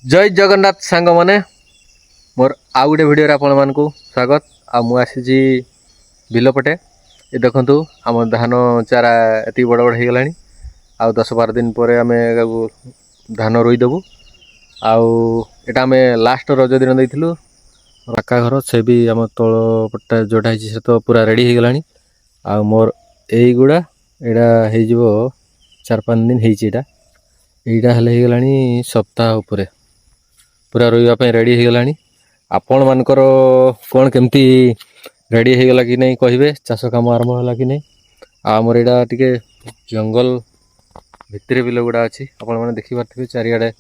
जय जगन्नाथ सांग माने मोर आउ गोटे भिडियो आपण मानकु स्वागत। आ मु आसी बिलपटे ये देखंतु आम धान चारा एति बड़ बड़ हो गलानी। आ 10-12 दिन पर आम धान रोईदेबू। आटा आम लास्ट रज दिन देलु काका घर से भी आम तल पटा जोटा से तो पूरा रेडी हो गलानी। आ मोर यहीगुड़ा यहाँ हो 4-5 दिन होईटा यहीटा हेल्ले हो गलानी सप्ताह उपरे पूरा रोईवाई रेडी हो गलानी। आपण मानकर कौन केमती रेडी हो गला कि नहीं कहे चाष कम आरंभ है कि नहीं। आमर यहाँ टे जंगल भितर बिल गुड़ा अच्छी आपण मैंने देखिपे चारिड़े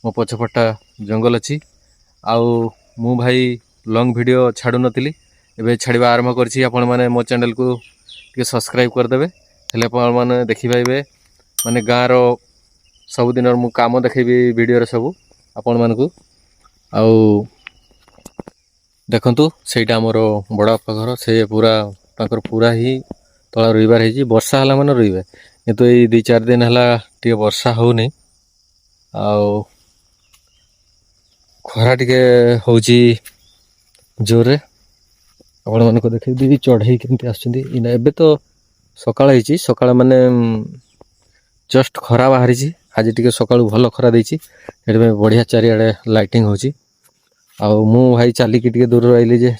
मो पछपटा जंगल अच्छी। मु भाई लॉन्ग वीडियो छाड़ू नी एवं छाड़ा आरंभ कर आपण मैंने मो चैनल को टे सब्सक्राइब करदे हेल्ले आपण मैंने देखिपारे माने गाँव सबुदिन मु काम देखेबी वीडियो सब आपण मानकु। आउ देखंतु सेटा मोर बड़ बापा घर से पूरा पूरा ही तला रोईबार है वर्षा है मैंने रोईबे किंतु ये 2-4 दिन है टे वर्षा हो नहीं। खरा टे हूँ जोर आपण मानक देखे चढ़ई केमती आसुँच तो सकाळ सकाळ माने जस्ट खरा बाहरी आज टे सका भल खरा देती बढ़िया चारिड़े लाइटिंग होची। मु भाई चलिकी टे दूर रही जे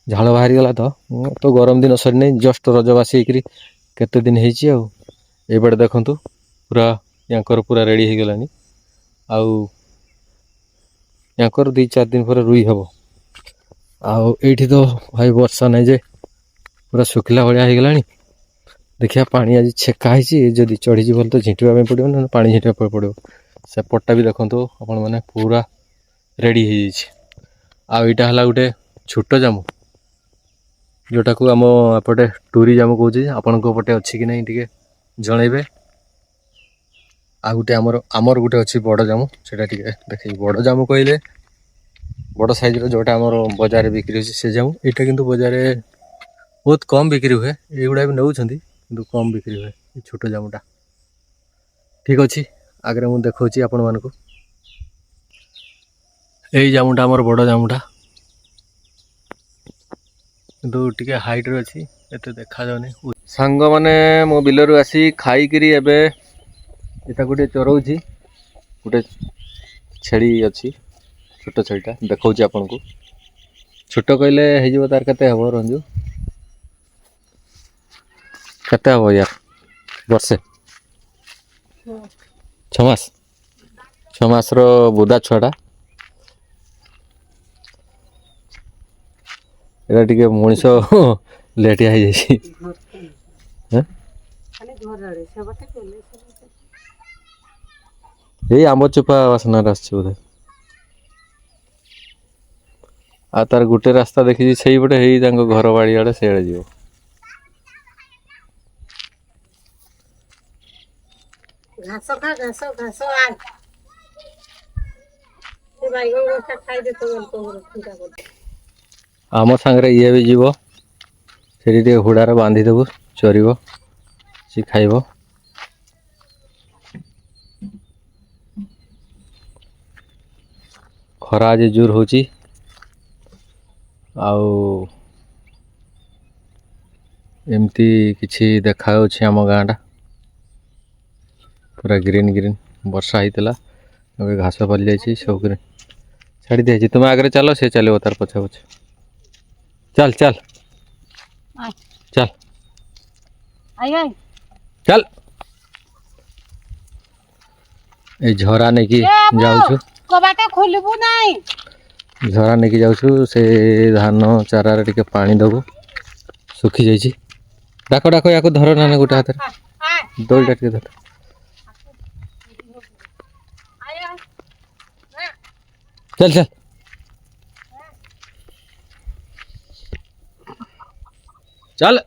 झाड़ बाहरी गला तो गरम दिन सरी नहीं जस्ट रजबासी केते दिन होबे देखंतु पूरा यांकर पूरा रेडी हो गलानी। यांकर 2-4 दिन पर रुई हम आठी तो भाई वर्षा नहीं जे पूरा सुखिला भाया हो गलानी। देखिए पानी आज छेका जदि चढ़ी बोल तो झींटा पड़ो ना पा झींटा पड़ो सेपटा भी देखो आपण मैंने पूरा रेडी हो यहाँ है गोटे छोट जामु जोटा को आम एपटे टूरी जामु कहे आपण पटे अच्छी कि नहीं टे जनइबे। आ गोटे आमर गोटे अच्छी बड़ जामु से देखे बड़ जामु कहले बड़ साइज जोटा आम बजार बिक्री से जामु यहाँ किंतु बजार बहुत कम बिक्री हुए युवा भी नौ किंतु कम बिक्री हुए छोट जामुटा ठीक अच्छी आगे मुझे देखा आपण मानक यही जामुटा आमर बड़ जामुटा किंतु टिके हाइट रे अच्छी एते देखा जाउनी। सांग माने मो बिलरु आसी खाईकरी एबे एटा गोटे चरौची गोटे छेड़ी अच्छी छोट छेड़ीटा देखौची आपन को छोट कहले हेजिबो तार कते हबो रंजू कते हबो यार वर्षे 6 मास रो बुदा छुआटा एटा टिके मनीष लेटिया हो जाए आंब चोपा बासना बोधे आ तार गोटे रास्ता देखी से घर बाड़ी आड़े से जीव घास खा घास घास आ से बाइगन गोटा खाई दे तो आम सांगे ये भी जीव से हुड़ार बांधिदेबू चरब सी खाइब। खरा आज जोर होची एमती किछि देखा आम गाँटा पूरा ग्रीन ग्रीन वर्षा होता घास पाली जाइए सब ग्रीन छाड़ी दिखाई तुम आगे चलो से चलो तार पछे पछे चल चल चल चल ए झरा नहीं कि जाऊँ झरा नहीं कि जाऊँ से धान चारा टे पानी दबू सुखी जाइए डाक डाक या धर ना गोटे हाथ दौड़ा टे धर चल चल चल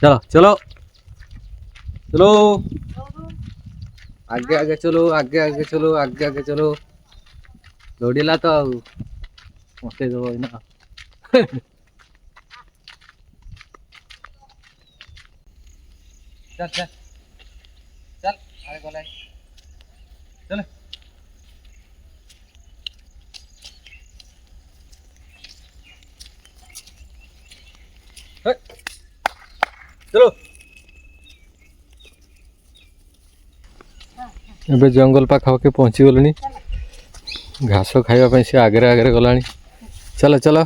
चलो चलो चलो आगे आगे चलो आगे आगे चलो आगे आगे चलो दौड़ेला तो मस्ते दो ना चल चल चल आगे गला चल चलो ଏବେ ଜଙ୍ଗଲ ପାଖାପାଖି ପହଞ୍ଚି ଗଲୁଣି ଘାସ ଖାଇବା ପାଇଁ ସେ ଆଗରେ ଆଗରେ ଗଲାଣି ଚାଲ ଚାଲ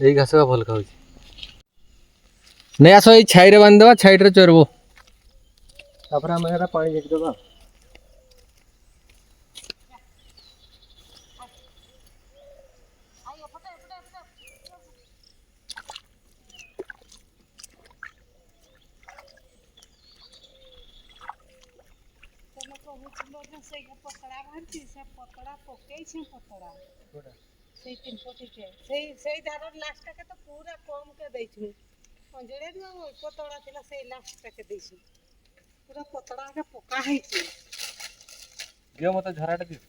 ଏଇ ଘାସ ଭଲ ଖାଉଛି ନେଇ ଆସ ଏଇ ଛାଇରେ ବାନ୍ଧିଦେବା ଛାଇରେ ଚରିବ ତାପରେ ଆମେ ଏଟା ପାଣି ଝିକିଦେବା ଦିଅ ମତେ ଝରାଟା ଦିଅ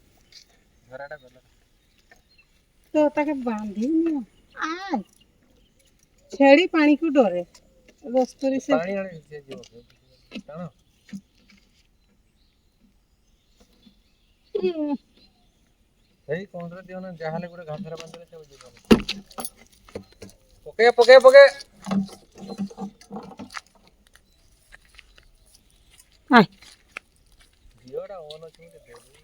ଝରାଟା ଭଲ तो ताके बांधी नहीं आ छेड़ी पानी को डरे बस्तरी से ପାଣି ଆଣି ସେ ଯିବ ଟାଣ ସେଇ କଣରେ ଦିଅ ନା ଯାହାହେଲେ ଗୋଟେ ଘାସରେ ବାନ୍ଧିଲେ ସେ ଯିବ ପକେଇ ପକେଇ ପକେଇ आ ଝିଅଟା ଅନ ଅଛି ଗୋଟେ ଦେବୁ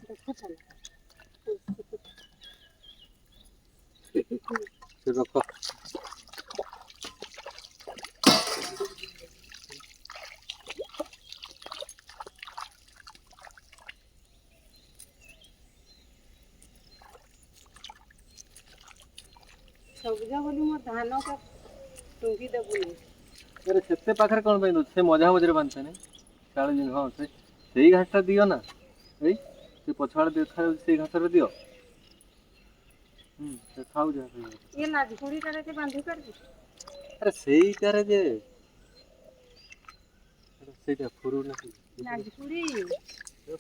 देखो चल ସେ ରଖ सबजा बोली मो धान का टुंगी देबु नहीं अरे सेते पाखरे कौन ପାଇଁ ଦଉଛ ସେ ମଝା ମଝିରେ ବାନ୍ଧୁଛେ ଚାଳ ଜିନିଷ ହଁ ସେଇ ଘାସଟା ଦିଅ ନା ଏଇ ସେ ପଛଆଡ଼େ ଦେଖାଯାଉଛି ସେଇ ଘାସରେ ଦିଅ ସେ ଖାଉ ଯାହା ये लाज कुड़ी करे के बांधी कर दी अरे ସେଇଟାରେ ଯେ ସେଇଟା ଫୁରୁ ନା लाज कुड़ी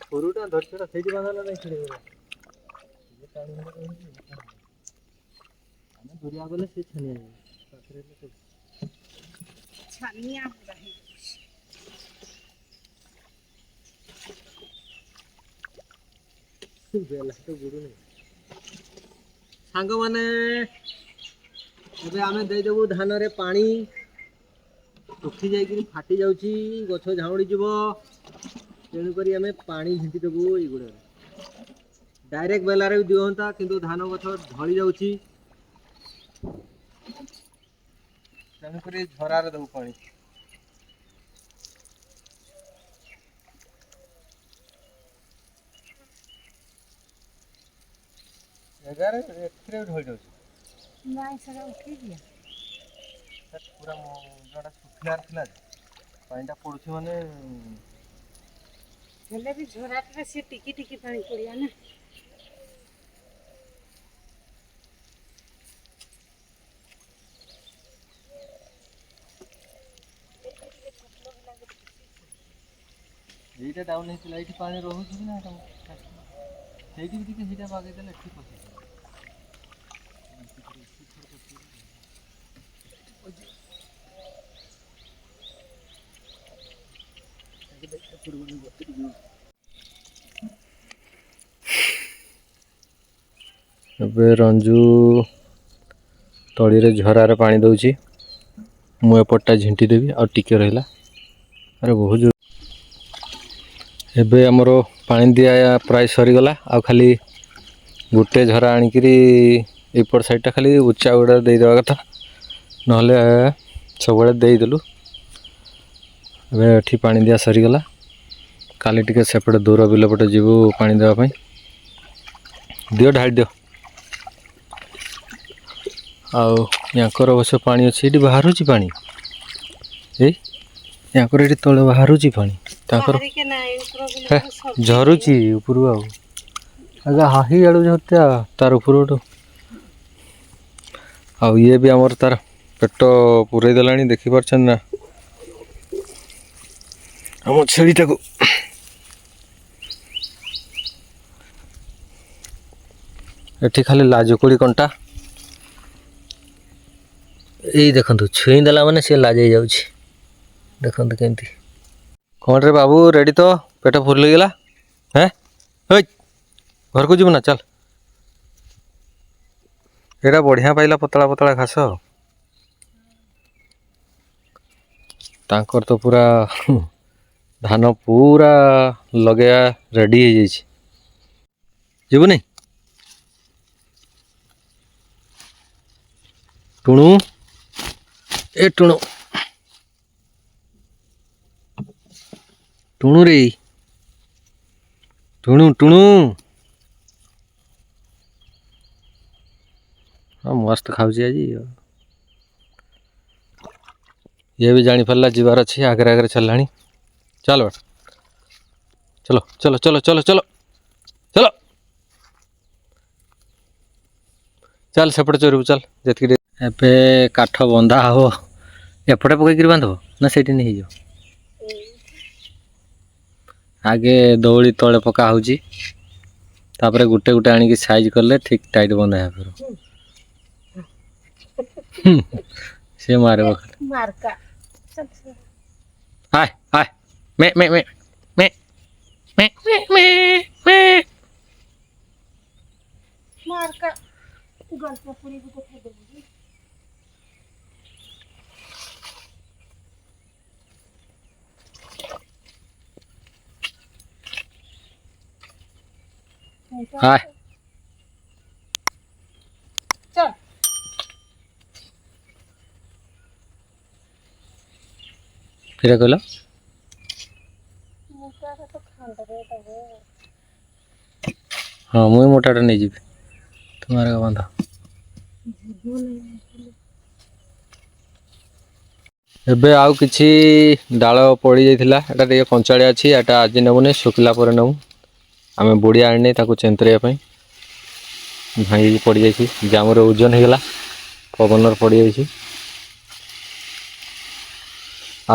ଫୁରୁଟା ଧରିଛଟା ସେଇଠି ବାନ୍ଧିଲା ନାହିଁ ଛିଡ଼େଇ ଆମେ ଦୁରିଆ ଗଲେ ସେ ଛାନିଆ ପାଖରେ ହେଲେ छानिया पूरा है ସାଙ୍ଗମାନେ ଏବେ ଆମେ ଦେଇଦେବୁ ଧାନରେ ପାଣି ଉଠି ଯାଇକିରି ଫାଟି ଯାଉଛି ଗଛ ଝାଉଁଳି ଯିବ ତେଣୁକରି ଆମେ ପାଣି ଝିଣ୍ଟି ଦେବୁ ଏଇଗୁଡ଼ାରେ ଡାଇରେକ୍ଟ ବେଲାରେ ବି ଦିଅନ୍ତା କିନ୍ତୁ ଧାନ ଗଛ ଝଳି ଯାଉଛି ତେଣୁକରି ଝରାରେ ଦେବୁ ପାଣି ଏଗାରେ ଏଥିରେ ବି ଢଳି ଯାଉଛି नहीं सर उठी दिया पूरा मुंडा सुखिलार थिला पानीटा पड़ुछि माने हेले भी झोराट रे से टिकी टिकी पानी पड़िया ना ଏଇଟା ଡାଉନ୍ ହେଇଥିଲା ଏଇଠି ପାଣି ରହୁଛି ନା ସେଇଠି ବି ଟିକେ ସେଇଟା ବାଗେଇ ଦେଲେ ଠିକ୍ ଅଛି ଏବେ ରଞ୍ଜୁ ତଳିରେ ଝରାରେ ପାଣି ଦେଉଛି ମୁଁ ଏପଟଟା ଝିଣ୍ଟି ଦେବି ଆଉ ଟିକେ ରହିଲା ଆରେ ବହୁତ ଜୋର ଏବେ ଆମର ପାଣି ଦିଆ ପ୍ରାୟ ସରିଗଲା ଆଉ ଖାଲି ଗୋଟେ ଝରା ଆଣିକିରି ଏପଟ ସାଇଡ଼ଟା ଖାଲି ଉଚ୍ଚା ଗୁଡ଼ାରେ ଦେଇଦେବା କଥା ନହେଲେ ସବୁବେଳେ ଦେଇଦେଲୁ ଏବେ ଏଠି ପାଣି ଦିଆ ସରିଗଲା କାଲି ଟିକେ ସେପଟେ ଦୂର ବିଲ ପଟେ ଯିବୁ ପାଣି ଦେବା ପାଇଁ ଦିଅ ଢାଳି ଦିଅ ଆଉ ୟାଙ୍କର ଅବଶ୍ୟ ପାଣି ଅଛି ଏଠି ବାହାରୁଛି ପାଣି ଏଇ ୟାଙ୍କର ଏଠି ତଳେ ବାହାରୁଛି ପାଣି ତାଙ୍କର ଝରୁଛି ଉପରୁ ଆଉ ଆଜ୍ଞା ହାହି ଆଡ଼ୁ ହତ୍ୟା ତାର ଉପରୁ ଆଉ ଇଏ ବି ଆମର ତାର ପେଟ ପୁରେଇ ଦେଲାଣି ଦେଖିପାରୁଛନ୍ତି ନା ଆମ ଛେଳିଟାକୁ। ଏଠି ଖାଲି ଲାଜୁକୁଳି କଣ୍ଟା। ଏଇ ଦେଖନ୍ତୁ ଛୁଇଁ ଦେଲା ମାନେ ସେ ଲାଜେଇ ଯାଉଛି। ଦେଖନ୍ତୁ କେମିତି। କ'ଣ ରେ ବାବୁ ରେଡ଼ି ତ? ପେଟ ଫୁଲିଗଲା? ହେଁ ହେଇ ଘରକୁ ଯିବୁ ନା ଚାଲ। ଏଇଟା ବଢ଼ିଆ ପାଇଲା ପତଳା ପତଳା ଘାସ। ତାଙ୍କର ତ ପୁରା ଧାନ ପୁରା ଲଗେଇବା ରେଡ଼ି ହେଇଯାଇଛି। ଯିବୁନି? ଟୁଣୁ ଏ ଟୁଣୁ ଟୁଣୁରେ ଟୁଣୁ ଟୁଣୁ ହଁ ମସ୍ତ ଖାଉଛି ଆଜି। ଇଏ ବି ଜାଣିପାରିଲା ଯିବାର ଅଛି, ଆଗରେ ଆଗରେ ଚାଲିଲାଣି। ଚାଲ ବେଟା ଚଲୋ ଚଲୋ ଚଲୋ ଚଲୋ ଚଲୋ ଚଲୋ ଚାଲ ସେପଟେ ଚୋରିବୁ ଚାଲ। ଯେତିକି ଏବେ କାଠ ବନ୍ଧା ହବ। ଏପଟେ ପକେଇକିରି ବାନ୍ଧିବ ନା ସେଇଠି ନେଇ ହେଇଯିବ? ଆଗେ ଦଉଡ଼ି ତଳେ ପକା ହେଉଛି, ତାପରେ ଗୋଟେ ଗୋଟେ ଆଣିକି ସାଇଜ୍ କଲେ ଠିକ୍ ଟାଇଟ୍ ବନ୍ଧା ହେଇପାରିବ। ସେ ମାରିବ ଖାଲି। ହାଏ ହାଏ ମେ ମେ ମେ ମେ ମେ ମେ ମେ ମେ ହାଏ चल କିରା କହିଲ? ହଁ ମୁଇଁ ମୋଟାଟା ନେଇଯିବି, ତୁମର ବାନ୍ଧ। ଏବେ ଆଉ କିଛି ଡାଳ ପଡ଼ି ଯାଇଥିଲା, ଏଟା ଟିକେ କଞ୍ଚାଳିଆ ଅଛି। ଏଟା ଆଜି ନେବୁନି, ଶୁଖିଲା ପରେ ନେବୁ। ଆମେ ବୁଢ଼ୀ ଆଣିନି ତାକୁ ଚେନ୍ତରିବା ପାଇଁ। ଭାଙ୍ଗିକି ପଡ଼ିଯାଇଛି, ଜାମୁରେ ଓଜନ ହେଇଗଲା, ପବନରେ ପଡ଼ିଯାଇଛି।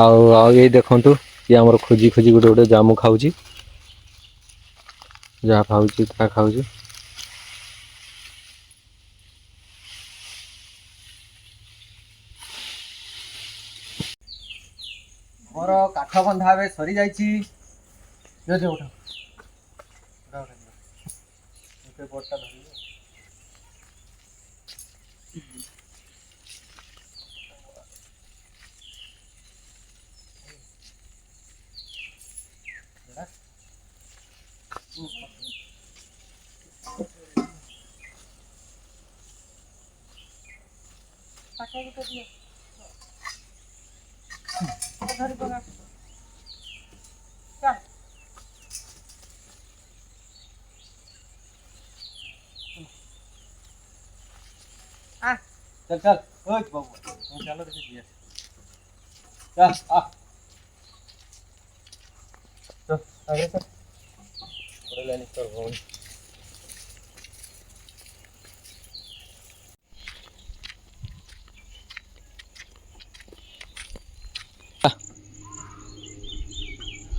ଆଉ ଏଇ ଦେଖନ୍ତୁ, ଇଏ ଆମର ଖୋଜି ଖୋଜି ଗୋଟେ ଗୋଟେ ଜାମୁ ଖାଉଛି। ଯାହା ଖାଉଛି ତାହା ଖାଉଛି। ମୋର କାଠ ବନ୍ଧା ଏବେ ସରିଯାଇଛି। चल चल ओए बाबू चलो देखिए चल आ चल आगे चल बड़े लाइन कर भवन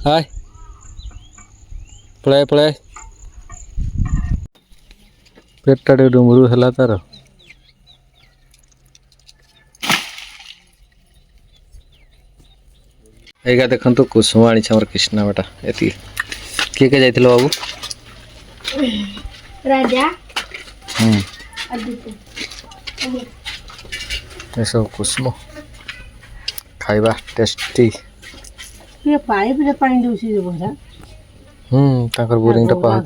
हाय पळे पळे पेटटा डुमरू हला तार एगा देखंतु कुसुम आनी हमर कृष्णा बेटा एति के जाइथिलो बाबू राजा आदित्य ऐसा कुसुम खाइबा टेस्टी ये पाइप रे पानी दूसी जे बोला ताकर बोरिंग टा पाहत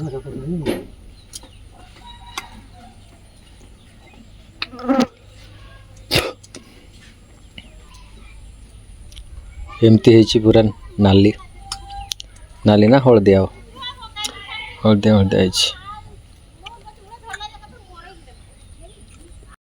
एमती है पूरा नाली नाली ना हलदिया हलदिया हलदिया